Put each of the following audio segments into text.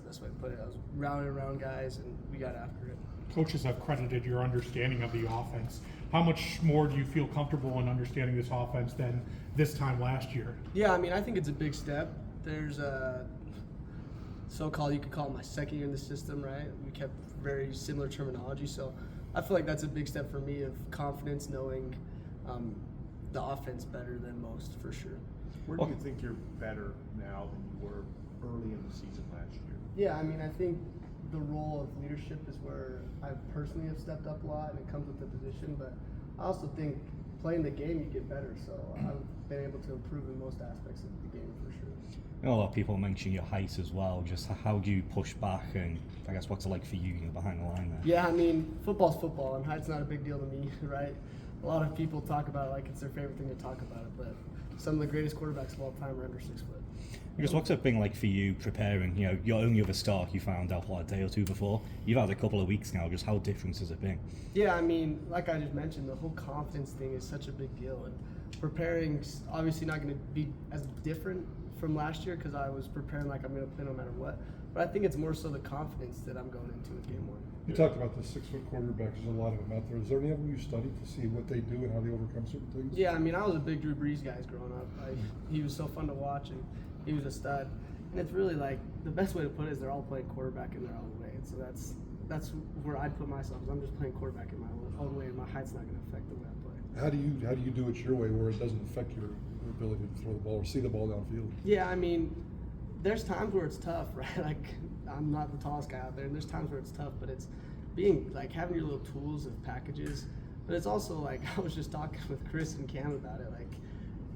best way to put it. I was rounding around guys, and we got after it. Coaches have credited your understanding of the offense. How much more do you feel comfortable in understanding this offense than this time last year? Yeah, I mean, I think it's a big step. There's a so-called, you could call it my second year in the system, right? We kept very similar terminology, so I feel like that's a big step for me of confidence, knowing the offense better than most, for sure. Where do you think you're better now than you were early in the season last year? Yeah, I mean, I think the role of leadership is where I personally have stepped up a lot, and it comes with the position, but I also think playing the game, you get better, so I've been able to improve in most aspects of the game, for sure. A lot of people mention your height as well. Just how do you push back, and I guess what's it like for you, behind the line there? Yeah, I mean, football's football, and height's not a big deal to me, right? A lot of people talk about it like it's their favorite thing to talk about it, but some of the greatest quarterbacks of all time are under 6 foot. Because what's it been like for you preparing? Your only other start you found out a day or two before. You've had a couple of weeks now. Just how different has it been? Yeah, I mean, like I just mentioned, the whole confidence thing is such a big deal, and preparing's obviously not going to be as different from last year because I was preparing like I'm going to play no matter what. But I think it's more so the confidence that I'm going into with game one. You talked about the 6 foot quarterbacks. There's a lot of them out there. Is there any of them you studied to see what they do and how they overcome certain things? Yeah, I mean, I was a big Drew Brees guy growing up. He was so fun to watch, and he was a stud. And it's really like the best way to put it is they're all playing quarterback in their own way. And so that's where I'd put myself. Is I'm just playing quarterback in my own way, and my height's not going to affect the way I play. How do you do it your way where it doesn't affect your ability to throw the ball or see the ball downfield? Yeah, I mean, there's times where it's tough, right? Like I'm not the tallest guy out there, and there's times where it's tough, but it's being like having your little tools of packages. But it's also like I was just talking with Chris and Cam about it. Like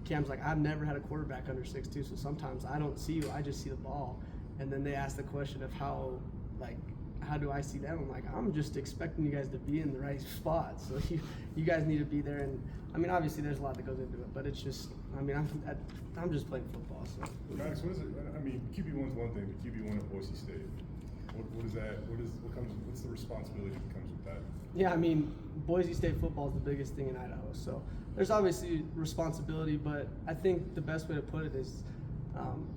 Cam's like, I've never had a quarterback under 6'2", so sometimes I don't see you, I just see the ball. And then they ask the question of how do I see them? I'm like, I'm just expecting you guys to be in the right spot. So you guys need to be there. And I mean, obviously there's a lot that goes into it, but it's just, I mean, I'm just playing football. So. Maddux, what is it? I mean, QB1's one thing, but QB1 at Boise State. What is that? What's the responsibility that comes with that? Yeah, I mean, Boise State football is the biggest thing in Idaho. So there's obviously responsibility, but I think the best way to put it is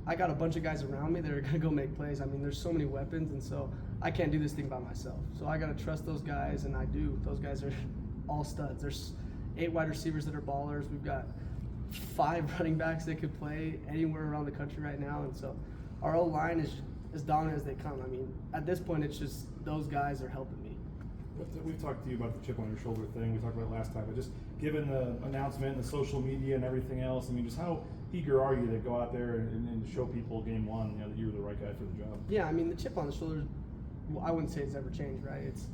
I got a bunch of guys around me that are going to go make plays. I mean, there's so many weapons, and so I can't do this thing by myself. So I got to trust those guys, and I do. Those guys are all studs. There's 8 wide receivers that are ballers. We've got 5 running backs that could play anywhere around the country right now, and so our O-line is as dominant as they come. I mean, at this point, it's just those guys are helping me. We've talked to you about the chip on your shoulder thing. We talked about it last time, but just given the announcement and the social media and everything else, I mean, just how eager are you to go out there and show people game one, that you're the right guy for the job? Yeah, I mean, the chip on the shoulder, I wouldn't say it's ever changed, right? It's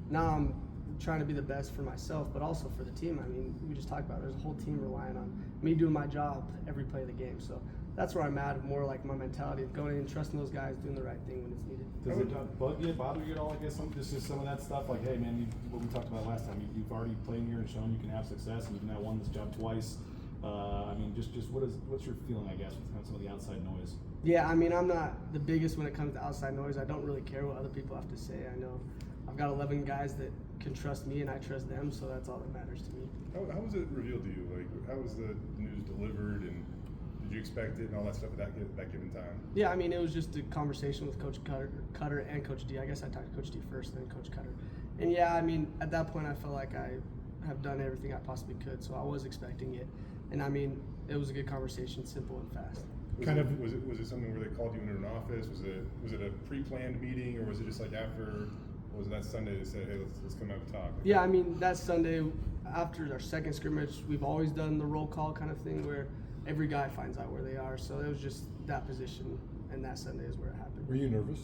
now I'm trying to be the best for myself, but also for the team. I mean, we just talked about it. There's a whole team relying on me doing my job every play of the game. So that's where I'm at, more like my mentality of going in and trusting those guys, doing the right thing when it's needed. Does it bother you at all? I guess just some of that stuff. Like, hey, man, what we talked about last time. You've already played here and shown you can have success, and you've now won this job twice. I mean, just what's your feeling? I guess with kind of some of the outside noise. Yeah, I mean, I'm not the biggest when it comes to outside noise. I don't really care what other people have to say. I know I've got 11 guys that can trust me, and I trust them, so that's all that matters to me. How was it revealed to you? Like, how was the news delivered, and did you expect it and all that stuff at that given time? Yeah, I mean, it was just a conversation with Coach Cutter and Coach D. I guess I talked to Coach D first, then Coach Cutter. And yeah, I mean, at that point, I felt like I have done everything I possibly could, so I was expecting it. And I mean, it was a good conversation, simple and fast. Was it something where they called you into an office? Was it a pre-planned meeting, or was it just like after? Was it that Sunday they said, hey, let's come out and talk? Yeah, I mean, that Sunday after our second scrimmage, we've always done the roll call kind of thing where every guy finds out where they are. So it was just that position, and that Sunday is where it happened. Were you nervous?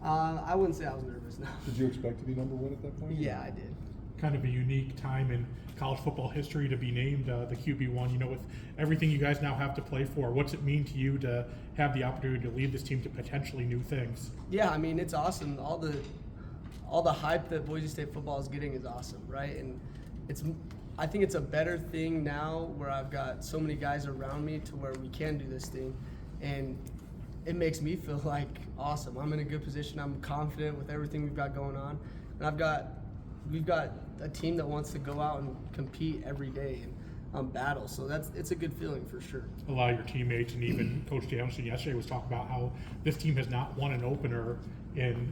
I wouldn't say I was nervous, no. Did you expect to be number 1 at that point? Yeah, I did. Kind of a unique time in college football history to be named the QB1. With everything you guys now have to play for, what's it mean to you to have the opportunity to lead this team to potentially new things? Yeah, I mean, it's awesome. All the hype that Boise State football is getting is awesome, right? And I think it's a better thing now where I've got so many guys around me to where we can do this thing, and it makes me feel like awesome. I'm in a good position. I'm confident with everything we've got going on, and we've got a team that wants to go out and compete every day. And battle. So it's a good feeling for sure. A lot of your teammates and even Coach Johnson yesterday was talking about how this team has not won an opener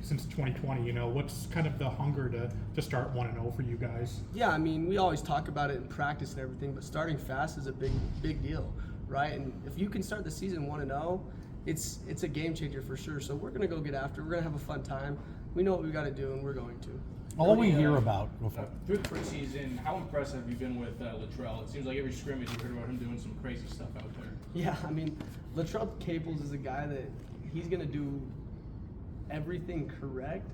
since 2020. You know, what's kind of the hunger to start 1-0 for you guys? Yeah, I mean, we always talk about it in practice and everything, but starting fast is a big deal, right? And if you can start the season 1-0, it's a game changer for sure. So we're gonna go get after. We're gonna have a fun time. We know what we got to do, and we're going to. All we hear about through the preseason, how impressed have you been with Latrell? It seems like every scrimmage you heard about him doing some crazy stuff out there. Yeah, I mean, Latrell Caples is a guy that he's gonna do everything correct,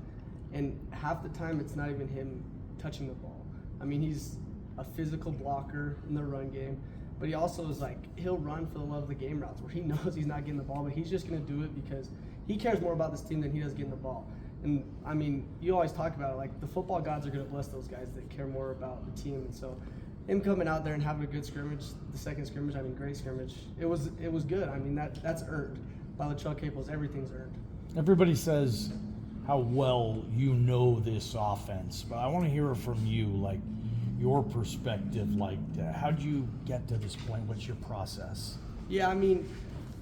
and half the time it's not even him touching the ball. I mean, he's a physical blocker in the run game, but he also is like, he'll run for the love of the game routes where he knows he's not getting the ball, but he's just gonna do it because he cares more about this team than he does getting the ball. And I mean, you always talk about it, like the football gods are going to bless those guys that care more about the team. And so him coming out there and having a good scrimmage, the second scrimmage, I mean, great scrimmage, it was good. I mean, that's earned by Latrell Caples. Everything's earned. everybody says how well you know this offense, but I want to hear from you, like your perspective. Like, how do you get to this point? What's your process? Yeah, I mean,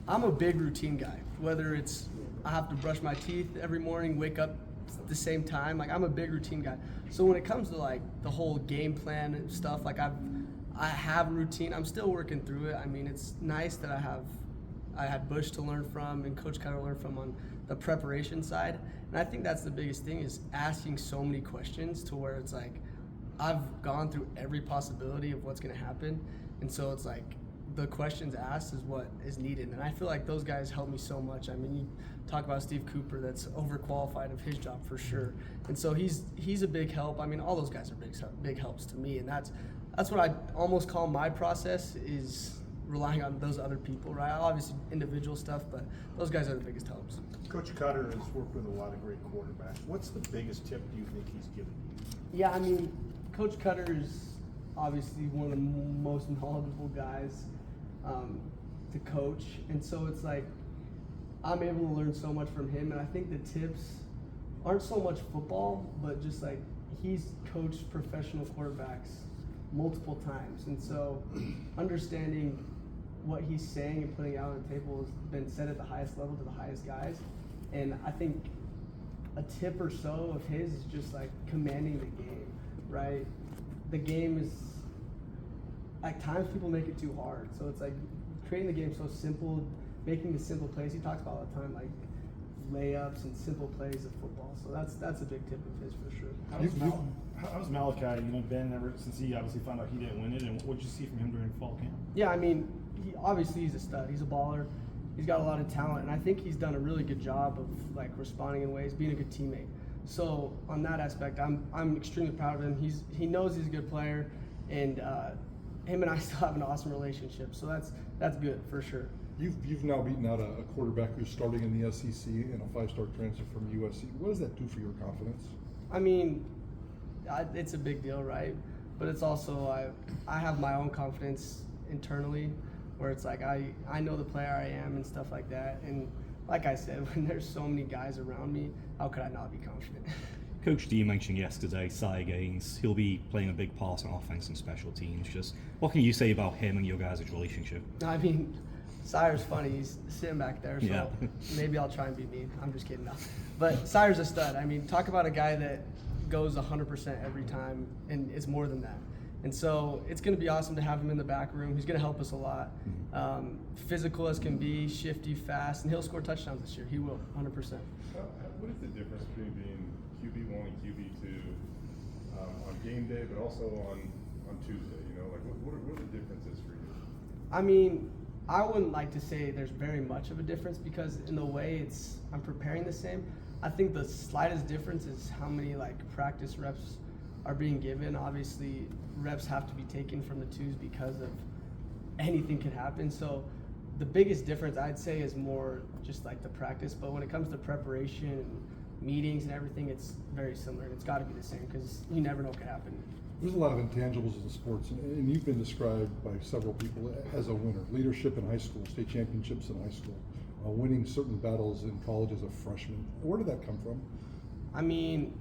I'm a big routine guy. Whether it's I have to brush my teeth every morning, wake up at the same time. Like, I'm a big routine guy. So when it comes to like the whole game plan and stuff, like I have a routine. I'm still working through it. I mean, it's nice that I had Bush to learn from and Coach Cutter to learn from on the preparation side. And I think that's the biggest thing, is asking so many questions to where it's like I've gone through every possibility of what's going to happen. And so it's like the questions asked is what is needed. And I feel like those guys help me so much. I mean, you talk about Steve Cooper, that's overqualified of his job for sure. And so he's a big help. I mean, all those guys are big helps to me. And that's what I almost call my process, is relying on those other people, right? Obviously individual stuff, but those guys are the biggest helps. Coach Cutter has worked with a lot of great quarterbacks. What's the biggest tip do you think he's given you? Yeah, I mean, Coach Cutter is obviously one of the most knowledgeable guys to coach, and so it's like I'm able to learn so much from him. And I think the tips aren't so much football, but just like he's coached professional quarterbacks multiple times, and so understanding what he's saying and putting out on the table has been said at the highest level to the highest guys. And I think a tip or so of his is just like commanding the game, right? The game is, at times people make it too hard. So it's like creating the game so simple, making the simple plays. He talks about all the time, like layups and simple plays of football. So that's a big tip of his for sure. How's Malachi, been ever since he obviously found out he didn't win it, and what did you see from him during fall camp? Yeah, I mean, he's a stud. He's a baller. He's got a lot of talent, and I think he's done a really good job of like responding in ways, being a good teammate. So on that aspect, I'm extremely proud of him. He knows he's a good player, and him and I still have an awesome relationship. So that's good for sure. You've now beaten out a quarterback who's starting in the SEC and a 5-star transfer from USC. What does that do for your confidence? I mean, it's a big deal, right? But it's also I have my own confidence internally, where it's like I know the player I am and stuff like that. And like I said, when there's so many guys around me, how could I not be confident? Coach D mentioned yesterday, Cy Gaines, he'll be playing a big part in offense and special teams. Just what can you say about him and your guys' relationship? I mean, Sire's funny. He's sitting back there, so Yeah. maybe I'll try and be mean. I'm just kidding now. But Sire's a stud. I mean, talk about a guy that goes 100% every time, and is more than that. And so it's going to be awesome to have him in the back room. He's going to help us a lot. Physical as can be, shifty, fast, and he'll score touchdowns this year. He will, 100%. What is the difference between being QB1 and QB2 on game day, but also on Tuesday? What are the differences for you? I mean, I wouldn't like to say there's very much of a difference, because in the way I'm preparing the same. I think the slightest difference is how many like practice reps are being given. Obviously, reps have to be taken from the twos because of anything could happen. So the biggest difference I'd say is more just like the practice. But when it comes to preparation and meetings and everything, it's very similar. And it's got to be the same, because you never know what could happen. There's a lot of intangibles in sports, and you've been described by several people as a winner. Leadership in high school, state championships in high school, winning certain battles in college as a freshman. Where did that come from? I mean,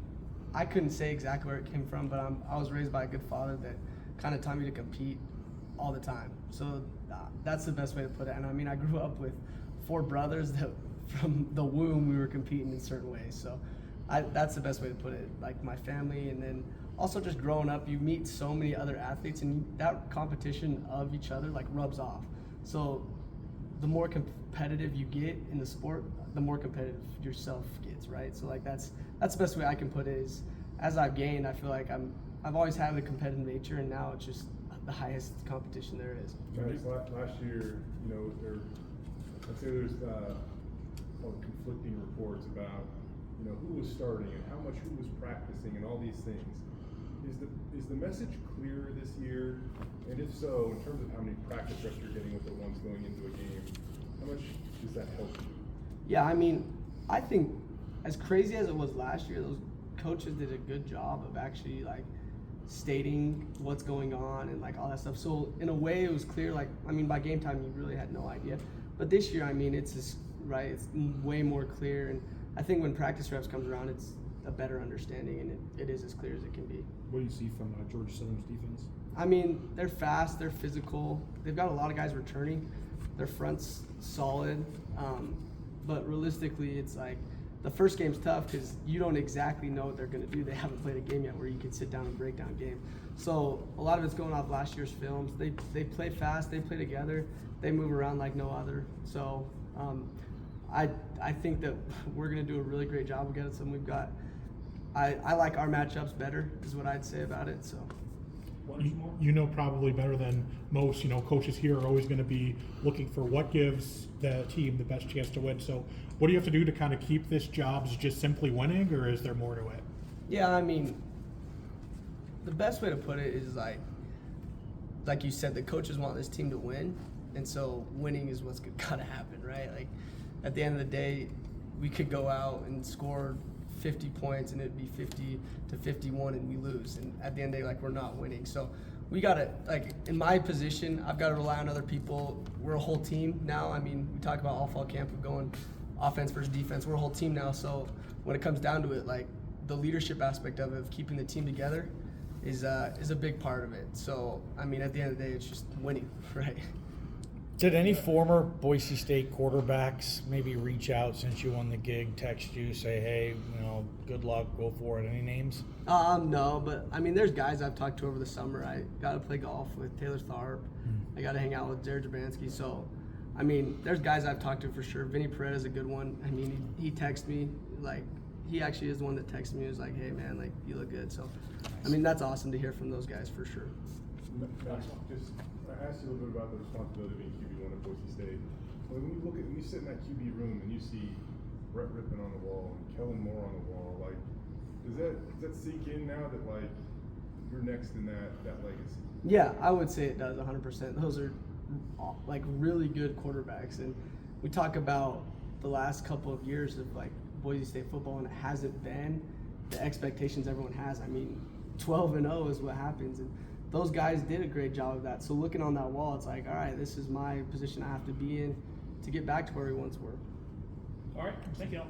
I couldn't say exactly where it came from, but I was raised by a good father that kind of taught me to compete all the time. So that's the best way to put it. And I mean, I grew up with 4 brothers that from the womb we were competing in certain ways. So that's the best way to put it. Like my family, and then also just growing up, you meet so many other athletes, and that competition of each other like rubs off. So the more competitive you get in the sport, the more competitive yourself gets, right? So like that's the best way I can put it is, as I've gained, I feel like I've always had a competitive nature, and now it's just the highest competition there is. Maddux, last year, you know, I'd say there's conflicting reports about, you know, who was starting and how much who was practicing and all these things. Is the message clearer this year? And if so, in terms of how many practice reps you're getting with the ones going into a game, how much does that help you? Yeah, I mean, I think as crazy as it was last year, those coaches did a good job of actually like stating what's going on and like all that stuff. So in a way it was clear, like, I mean, by game time you really had no idea. But this year, I mean, it's just, right, it's way more clear, and I think when practice reps comes around, it's a better understanding, and it is as clear as it can be. What do you see from Georgia Southern's defense? I mean, they're fast, they're physical, they've got a lot of guys returning, their front's solid, but realistically it's like the first game's tough because you don't exactly know what they're going to do. They haven't played a game yet where you can sit down and break down game. So a lot of it's going off last year's films. They play fast, they play together, they move around like no other. So I think that we're going to do a really great job against them. We've got, I like our matchups better is what I'd say about it. So. You know probably better than most, you know, coaches here are always going to be looking for what gives the team the best chance to win. So what do you have to do to kind of keep this job? Is just simply winning, or is there more to it? Yeah, I mean, the best way to put it is like you said, the coaches want this team to win, and so winning is what's gotta happen, right? Like at the end of the day, we could go out and score 50 points and it'd be 50-51 and we lose, and at the end of the day, like, we're not winning. So we gotta, like, in my position, I've got to rely on other people. We're a whole team now. I mean, we talk about all fall camp of going offense versus defense. We're a whole team now, so when it comes down to it, like, the leadership aspect of it, of keeping the team together is a big part of it. So I mean, at the end of the day, it's just winning, right? Did any former Boise State quarterbacks maybe reach out since you won the gig, text you, say, hey, you know, good luck, go for it? Any names? No, but I mean, there's guys I've talked to over the summer. I got to play golf with Taylor Tharp. I got to hang out with Jared Jabansky. So, I mean, there's guys I've talked to for sure. Vinny Peretta is a good one. I mean, he texted me, like, he actually is the one that texted me. He was like, hey, man, like, you look good. So, I mean, that's awesome to hear from those guys for sure. Just, I asked you a little bit about the responsibility of being QB1 at Boise State. When you sit in that QB room and you see Brett Rippon on the wall and Kellen Moore on the wall, like, does that sink in now that, like, you're next in that legacy? Yeah, I would say it does 100%. Those are like really good quarterbacks, and we talk about the last couple of years of like Boise State football, and it hasn't been the expectations everyone has. I mean, 12-0 is what happens, and those guys did a great job of that. So looking on that wall, it's like, all right, this is my position I have to be in to get back to where we once were. All right, thank you.